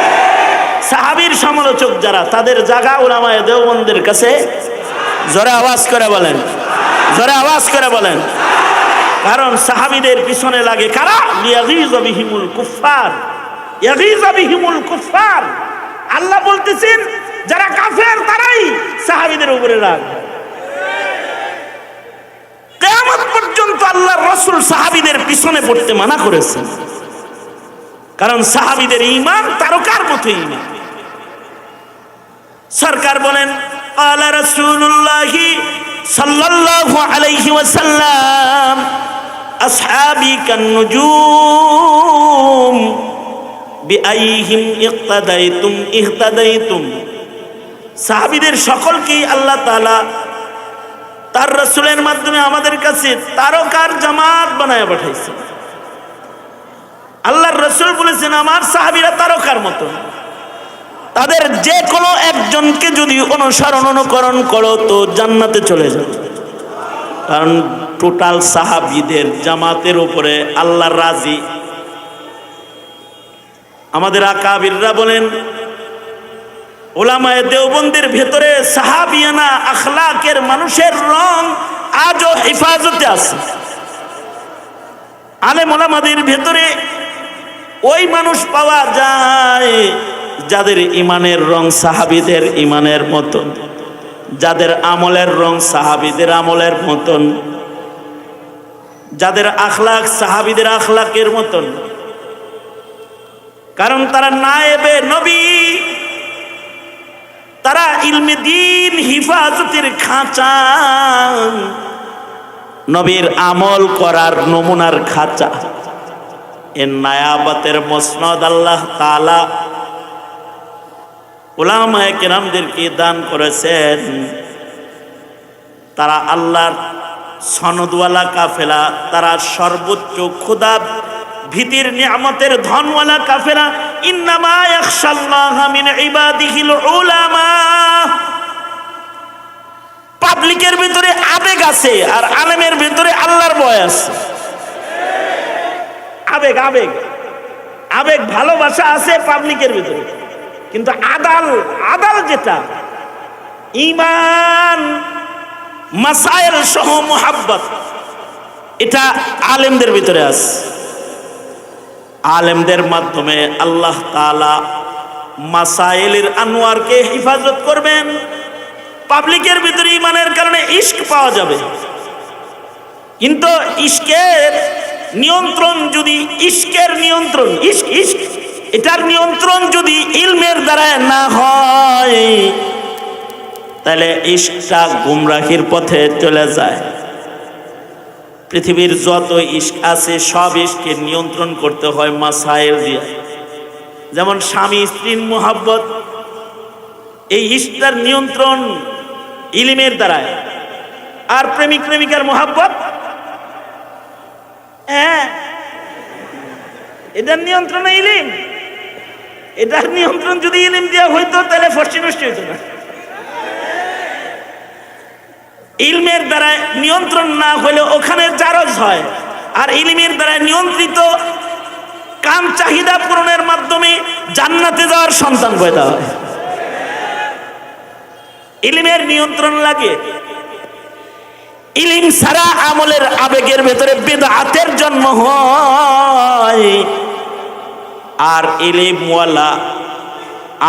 সাহাবীর সমালোচক যারা, তাদের জায়গা উলামায়ে দেওবন্দের কাছে। জোরে আওয়াজ করে বলেন, জোরে আওয়াজ করে বলেন। কারণ সাহাবীদের পিছনে লাগে কারা? লিয়াগীযা বিহিমুল কুফফার, ইয়াগীযা বিহিমুল কুফফার। আল্লাহ বলতেছেন যারা কাফের তারাই সাহাবীদের উপরে রাগ। কিয়ামত পর্যন্ত আল্লাহর রাসূল সাহাবীদের পিছনে পড়তে মানা করেছেন, কারণ সাহাবীদের ঈমান তারকার মতো ঈমান। সরকার বলেন, ক্বালা রাসূলুল্লাহি সাল্লাল্লাহু আলাইহি ওয়াসাল্লাম, আসহাবি কান্নুজুম বিআইহিম ইক্তাদাইতুম ইহতাদাইতুম। সাহাবীদের সকলকেই আল্লাহ তাআলা তার রাসূলের মাধ্যমে আমাদের কাছে তারকার জামাত বানায় পাঠাইছে। আল্লাহর রাসূল বলেছেন আমার সাহাবীরা তারকার মতো, তাদের যে কোনো একজনকে যদি অনুসরণ অনুকরণ করো তো জান্নাতে চলে যাবে। কারণ টোটাল সাহাবীদের জামাতের উপরে আল্লাহ রাজি। আমাদের আকাবিররা বলেন, উলামায়ে দেওবন্দের ভেতরে সাহাবিয়ানা আখলাকের মানুষের রং আজও হেফাজতে আছে। আলেম ওলামাদের ভেতরে ওই মানুষ পাওয়া যায় যাদের ইমানের রং সাহাবীদের ইমানের মতন, যাদের আমলের রং সাহাবীদের আমলের মতন, যাদের আখলাক সাহাবীদের আখলাকের মতন। কারণ তারা নায়েবে নবী, তারা ইলমে দ্বীন হিফাজতের খাঁচা, নবীর আমল করার নমুনার খাঁচা। এর নায়াবতের মসনদ আল্লাহ তাআলা উলামায়ে কেরামদেরকে দান করেছেন। তারা আল্লাহর সনদওয়ালা কাফেলা, তারা সর্বোচ্চ খোদা ভীতির নিয়ামতের ধনওয়ালা কাফেলা। ইন্নামা ইয়াখশাল্লাহা মিন ইবাদিহিল উলামা। পাবলিকের ভিতরে আবেগ আছে আর আলেমের ভিতরে আল্লাহর ভয় আছে। আবেগ আবেগ আবেগ ভালোবাসা আছে পাবলিকের ভিতরে, কিন্তু আদাল যেটা ঈমান মাসাইল সহ মুহাব্বত, এটা আলেমদের ভিতরে আছে। আলেমদের মাধ্যমে আল্লাহ তাআলা মাসাইলের আনোয়ারকে হেফাজত করবেন। পাবলিকের ভিতরে ঈমানের কারণে ইশক পাওয়া যাবে, কিন্তু ইশকের নিয়ন্ত্রণ যদি এটার নিয়ন্ত্রণ যদি ইলমের দ্বারা না হয় তাহলে ইশকটা গুমরাহির পথে চলে যায়। পৃথিবীর যত ইশক আছে সব ইশককে নিয়ন্ত্রণ করতে হয় মাসাইল দিয়ে। যেমন স্বামী স্ত্রীর মোহাব্বত, এই ইশকটার নিয়ন্ত্রণ ইলমের দ্বারা। আর প্রেমিক প্রেমিকার মোহাব্বত, এটার নিয়ন্ত্রণ ইলম। এটার নিয়ন্ত্রণ যদি ইলম দেওয়া হইতো তাহলে ফষ্টি নষ্ট হইতো না। ইলমের দ্বারা নিয়ন্ত্রণ না হলে ওখানে জারজ হয়, আর ইলমের দ্বারা নিয়ন্ত্রিত কাম চাহিদা পূরণের মাধ্যমে জান্নাতে যাওয়ার সন্তান পয়দা হয়। ইলমের নিয়ন্ত্রণ লাগে। ইলম ছাড়া আমলের আবেগের ভেতরে বিদআতের জন্ম হয়, আর ইলমওয়ালা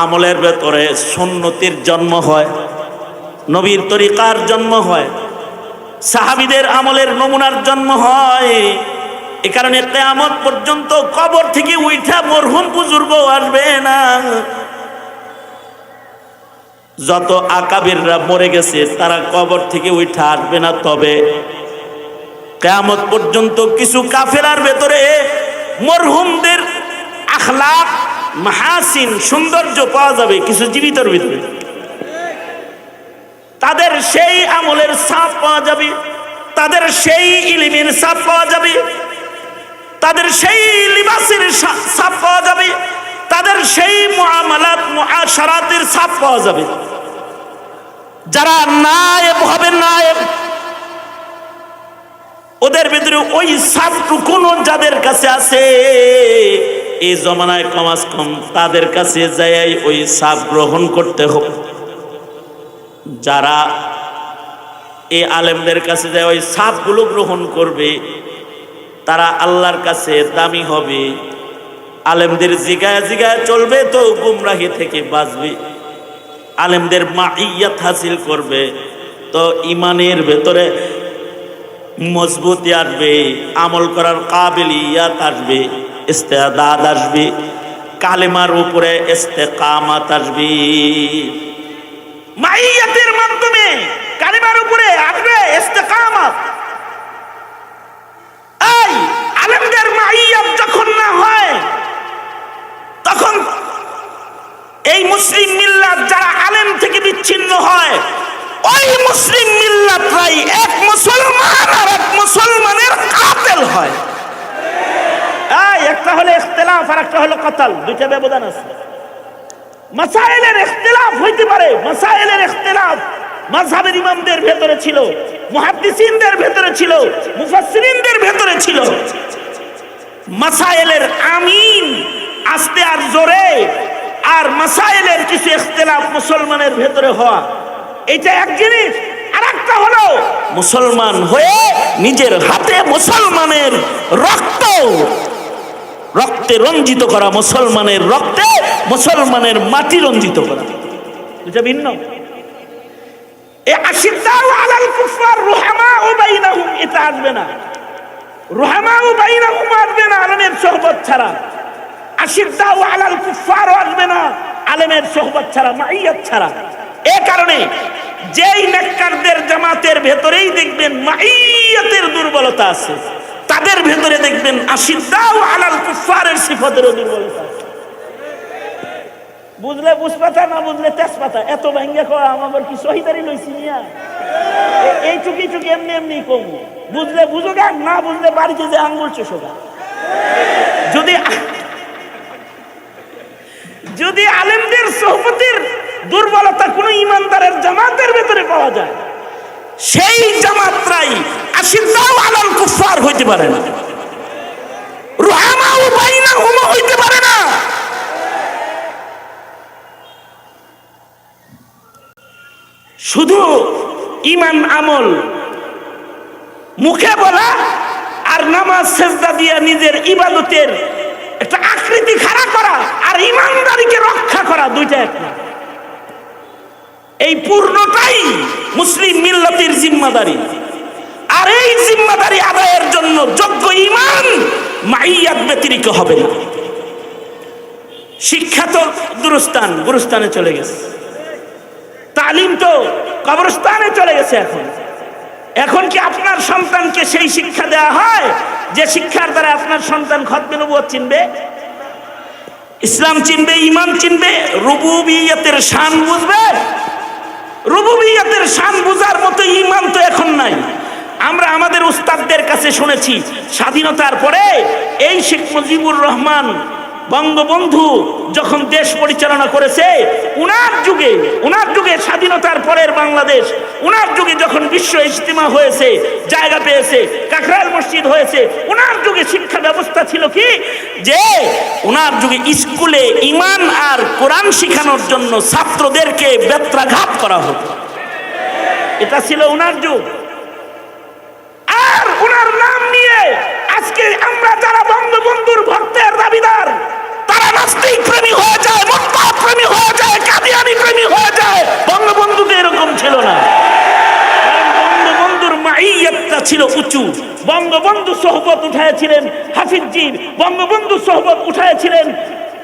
আমলের ভেতরে সুন্নতির জন্ম হয়, নবীর তরিকার জন্ম হয়, সাহাবীদের আমলের নমুনার জন্ম হয়। এ কারণে কিয়ামত পর্যন্ত কবর থেকে উঠা মরহুম বুজুর্গ আসবে না। যত আকাবিররা মরে গেছে তারা কবর থেকে উঠা আসবে না, তবে কিয়ামত পর্যন্ত কিছু কাফেলার ভেতরে মরহুমদের আখলাক মাহাসিন সৌন্দর্য পাওয়া যাবে কিছু জীবিতর ভিতরে। তাদের সেই আমলের ছাপ পাওয়া যাবে, তাদের সেই ইলমের ছাপ পাওয়া যাবে, তাদের সেই লিবাসের ছাপ পাওয়া যাবে, তাদের সেই মুআমালাত মুআশারাতের ছাপ পাওয়া যাবে। যারা নায়েব হবে, নায়েব, ওদের ভিতরে ওই ছাপটুকু যাদের কাছে আছে, এই জমানায় কমাস কম তাদের কাছে যাই ওই ছাপ গ্রহণ করতে হবে। যারা এই আলেমদের কাছে যায় ওই ছাপগুলো গ্রহণ করবে, তারা আল্লাহর কাছে দামি হবে। আলেমদের জিগায় জিগায় চলবে তো গুমরাহি থেকে বাঁচবে। আলেমদের মাইয়াত হাসিল করবে তো ইমানের ভেতরে মজবুতি আসবে, আমল করার কাবিলিয়াত আসবে, ইস্তেদাদ আসবে, কালেমার উপরে ইস্তেকামাত আসবে। মাইয়াতের মাধ্যমে কালেমার উপরে আসবে ইস্তেকামাত। এই বিচ্ছিন্ন হয়, ওই মুসলিম মিল্লাতরাই এক মুসলমান আর এক মুসলমানের কাতেল হয়। একটা হলো ইখতিলাফ আর একটা হলো কতল, দুইটা ব্যবধান আছে। মাসাইলের ইখতিলাফ হইতে পারে, মাসাইলের ইখতিলাফ মাযহাবের ইমামদের ভেতরে ছিল, মুহাদ্দিসিনদের ভেতরে ছিল, মুফাসসিরিনদের ভেতরে ছিল। মাসাইলের আমিন আস্তে আর জোরে, আর মাসাইলের কিছু ইখতিলাফ মুসলমানের ভেতরে হওয়া, এটা এক জিনিস। আর একটা হলো মুসলমান হয়ে নিজের হাতে মুসলমানের রক্তে রঞ্জিত করা, মুসলমানের রক্তে মুসলমানের মাটি রঞ্জিত করা, এটা ভিন্ন। আশিদ্দাউ আলাল কুফার রুহামাউ বাইনাহুম, এটা আসবে না। রুহামাউ বাইনাহুম আসবে না আলেমের সোহবত ছাড়া। আশিদ্দাউ আলাল কুফার আসবে না আলেমের সোহবত ছাড়া, মাইয়াত ছাড়া। এ কারণে যেই নেককারদের জামাতের ভেতরেই দেখবেন মাইয়াতের দুর্বলতা আছে, তাদের ভেতরে দেখবেন আশিদ্দাউ আলাল কুফারের সিফাতেরও দুর্বলতা আছে। বুঝলে বুঝপাতা, না বুঝলে তেজপাতা। এত ভাঙ্গা করা আমার কি শহীদারি লইছি নিয়া, এই চুকি চুকি এমনি এমনি কম। বুঝলে বুঝো গান, না বুঝলে বাড়িতে যে আঙ্গুল চষো গান। যদি আলেমদের সোহবতের দুর্বলতা কোন ইমানদারের জামাতের ভেতরে পাওয়া যায়, সেই জামাতরাই আশিদ্দাউ আলাল কুফার হইতে পারে না, রুহামাউ বাইনাহুম হইতে পারে না। শুধু ইমান আমল মুখে বলা আর নামাজ সেজদা দিয়া নিজের ইবাদতের একটা আকৃতি খাড়া করা আর ইমানদারিকে রক্ষা করা, দুইটা এক না। এই পূর্ণটাই মুসলিম মিল্লাতের জিম্মাদারি। আর এই জিম্মাদারি আদায়ের জন্য যোগ্য ইমান মাইয়াত ব্যতিরিক্ত হবে না। শিক্ষা তো গুরুস্থানে চলে গেছে, তালিম তো কবরস্থানে চলে গেছে। এখন কি আপনার সন্তানকে সেই শিক্ষা দেওয়া হয় যে শিক্ষার দ্বারা আপনার সন্তান খতমে নবুয়ত চিনবে, ইসলাম চিনবে, ঈমান চিনবে, রুবুবিয়তের শান বুঝবে? রুবুবিয়তের শান বুঝার মতো ঈমান তো এখন নাই। আমরা আমাদের উস্তাদদের কাছে শুনেছি, স্বাধীনতার পরে এই শেখ মুজিবুর রহমান বঙ্গবন্ধু যখন দেশ পরিচালনা করেছে, উনার যুগে স্বাধীনতার পরের বাংলাদেশ, উনার যুগে যখন বিশ্ব ইজতিমা হয়েছে, জায়গা পেয়েছে, কাকরাইল মসজিদ হয়েছে, উনার যুগে শিক্ষা ব্যবস্থা ছিল কি যে উনার যুগে স্কুলে ঈমান আর কোরআন শিখানোর জন্য ছাত্রদেরকে বেত্রাঘাত করা হতো। এটা ছিল উনার যুগ। আর উনার নাম নিয়ে আজকে আমরা যারা বঙ্গবন্ধুর ভক্তের দাবিদার, তারা নাস্তিক প্রেমী হয়ে যায়, মুরতাদ প্রেমী হয়ে যায়, কাদিয়ানী প্রেমী হয়ে যায়। বঙ্গবন্ধু তো এরকম ছিল না। বঙ্গবন্ধুর মাইয়াতটা ছিল উঁচু। বঙ্গবন্ধু সোহবত উঠাইছিলেন হাফিজজির, বঙ্গবন্ধু সোহবত উঠাইছিলেন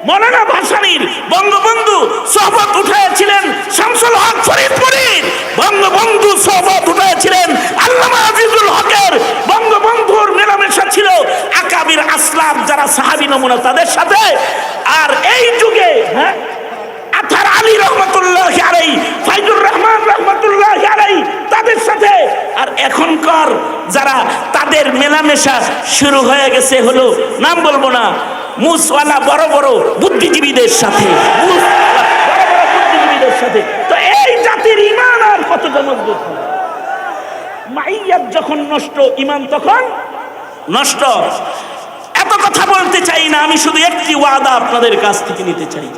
মৌলানা ভাসানীর, বঙ্গবন্ধু সোহবত উঠাইছিলেন শামসুল হক ফরিদপুরীর, বঙ্গবন্ধু সোহবত উঠাইছিলেন আল্লামা আজিজুল হকের। বঙ্গবন্ধুর মেলামেশা ছিল আকাবির আসলাফ যারা সাহাবী নমুনা তাদের সাথে। আর এই যুগে আথার আলী রহমতুল্লাহি আলাইহি, ফাইজুর রহমান রহমতুল্লাহি আলাইহি তাদের সাথে। আর এখনকার যারা তাদের মেলামেশা শুরু হয়ে গেছে হলো, নাম বলবো না, মুসওয়ালা বড় বড় বুদ্ধিজীবীদের সাথে, তো এই জাতির ঈমান আর কতটা মজবুত হবে? মাইয়াত যখন নষ্ট, ঈমান তখন নষ্ট। এত কথা বলতে চাই না, আমি শুধু একটি ওয়াদা আপনাদের কাছ থেকে নিতে চাই।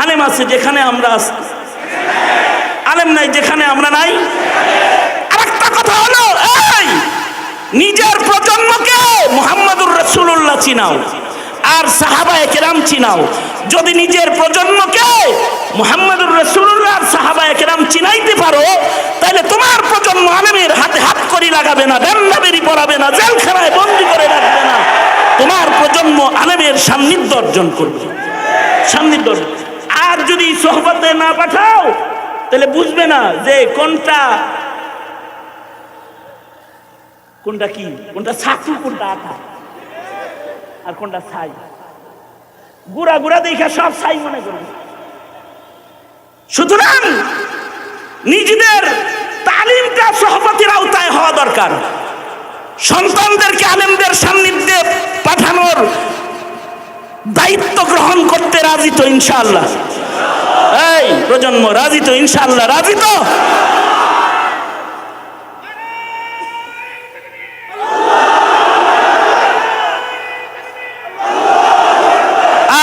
আলেম আছে যেখানে আমরা আছি, আলেম নাই যেখানে আমরা নাই। আরেকটা কথা হলো, এই নিজের প্রজন্মকে মুহাম্মদুর রাসূলুল্লাহ চিনাও আর সাহাবায়ে কেরাম চিনাও। যদি নিজের প্রজন্মকে মুহাম্মদুর রাসূলুল্লাহ আর সাহাবায়ে কেরাম চিনাইতে পারো, তাহলে তোমার প্রজন্ম আলেমের হাতে হাত করি লাগাবে না, বেন্দাবেরি পড়াবে না, জেলখানায় বন্দী করে রাখবে না। তোমার প্রজন্ম আলেমের সান্নিধ্য অর্জন করবে, সান্নিধ্য। আর যদি সোহবতে না পাঠাও, তাহলে বুঝবে না যে কোনটা কি, কোনটা ছাতু, কোনটা আটা, আর কোনটা ছাই। গুড়া গুড়া দেখা সব ছাই মনে করবে। সুতরাং নিজেদের তালিমটা সহপাঠীর আওতায় হওয়া দরকার। সন্তানদেরকে আলেমদের সান্নিধ্যে পাঠানোর দায়িত্ব গ্রহণ করতে রাজি তো ইনশাআল্লাহ? এই প্রজন্ম রাজি তো ইনশাআল্লাহ? রাজি তো?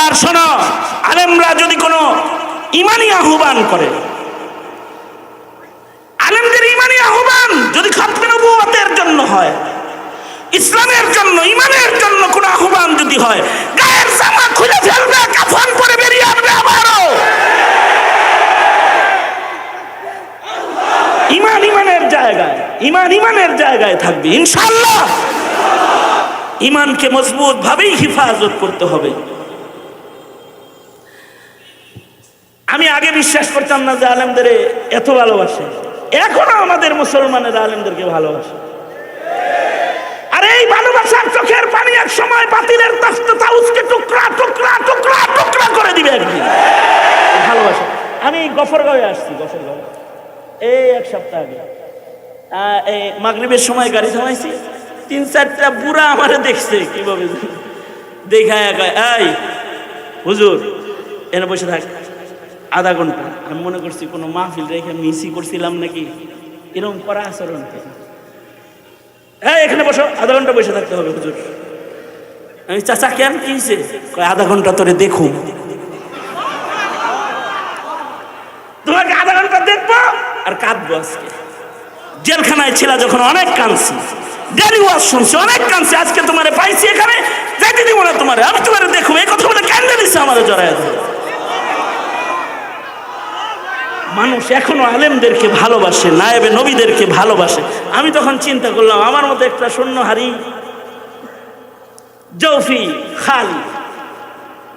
আর শোনো, আলেমরা যদি কোনো ইমানি আহ্বান করে, আলেমদের ইমানি আহ্বান যদি খাতমে নবুয়তের জন্য হয়, ইসলামের জন্য, ইমানের জন্য কোন আহ্বান যদি হয়, গায়ের জামা খুলে ফেলবে, কাফন পরে বেরিয়ে আসবে আবারও। ইমান ইমানের জায়গায়, ইমান ইমানের জায়গায় থাকবে ইনশাআল্লাহ। ইমানকে মজবুত ভাবেই হিফাজত করতে হবে। আমি আগে বিশ্বাস করতাম না যে আলেমদের এত ভালোবাসে, এখনো আমাদের মুসলমানের আলেমদেরকে ভালোবাসে। আর এই ভালোবাসার চোখের পানি এক সময় বাতিলের তখ্ত তাউসকে টুকরা টুকরা টুকরা টুকরা করে দিবে একদিন। ভালোবাসা। আমি গফরগাঁওয়ে আসছি, গফরগাঁও এই এক সপ্তাহ আগে। এই মাগরিবের সময় গাড়ি থামাইছি, 3-4টা বুড়া আমারে দেখছে, কিভাবে দেখায় এই হুজুর এনে বসে থাক আধা ঘন্টা। আমি মনে করছি কোনো মাহফিল রেখে মিসি করছিলাম নাকি, এরকম করা আচরণ। হ্যাঁ এখানে বসো, আধা ঘন্টা বসে থাকতে হবে হুজুর। আমি চাচা কেন কি হয়েছে? আধা ঘন্টা তোরে দেখুন, তোমাকে আধা ঘন্টা দেখবো আর কাঁদবো। আজকে জেলখানায় ছিল যখন অনেক কাঁদছি, ডেলি ওয়াজ শুনছি, অনেক কাঁদছি। আজকে তোমারে পাইছি এখানে, যাইতে দিব না তোমারে, আমি তোমারে দেখবো। এই কথা বলে কান্দে দিচ্ছে আমার জড়ায় ধরে। মানুষ এখনো আলেমদেরকে ভালোবাসে, নায়েবে নবীদেরকে ভালোবাসে। আমি তখন চিন্তা করলাম, আমার মতো একটা শূন্যহারি জৌফি খালি,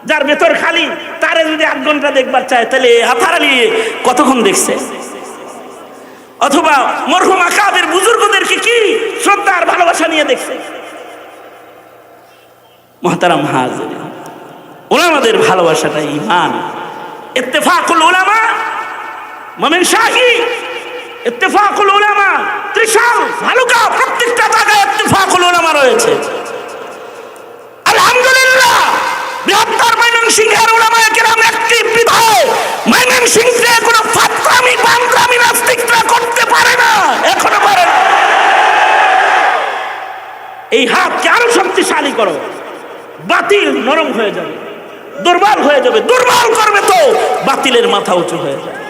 যার ভেতর খালি, তারে যদি 8 ঘন্টা দেখবার চায়, তাহলে হাতার আলী কতক্ষণ দেখছে? অথবা মরহুম আকাবের বুজুর্গদেরকে কি শ্রদ্ধা আর ভালোবাসা নিয়ে দেখছে? মুহতারাম হাজিরিন, উলামাদের ভালোবাসাটা ঈমান। ইত্তেফাকুল উলামা মোমিন শাহী, ইত্তেফাকুল উলামা ত্রিশাল ভালুকা, প্রত্যেকটা জায়গায় ইত্তেফাকুল উলামা রয়েছে। আলহামদুলিল্লাহ, বৃহত্তর ময়মনসিংহের উলামায়ে কেরাম একটি বিধায় ময়মনসিংহে কোনো ফাতরামি বান্দরামি নাস্তিকরা করতে পারে না, এখনো পারে না। এই হাতকে আরো শক্তিশালী করো, বাতিল নরম হয়ে যাবে, দুর্বল হয়ে যাবে। দুর্বল করবে তো বাতিলের মাথা উঁচু হয়ে যাবে।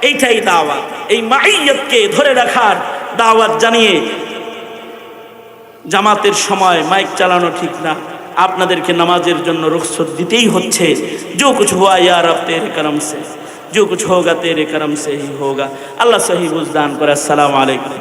এইটাই দাওয়াত। এই মাইয়াতকে ধরে রাখার দাওয়াত জানিয়ে জামাতের সময় মাইক চালানো ঠিক না। আপনাদেরকে নামাজের জন্য রুখসত দিতেই হচ্ছে। जो कुछ हुआ या रब तेरे करम से, जो कुछ होगा तेरे करम से ही होगा। अल्लाह सही बुझदान करे। अस्सलामु अलैकुम।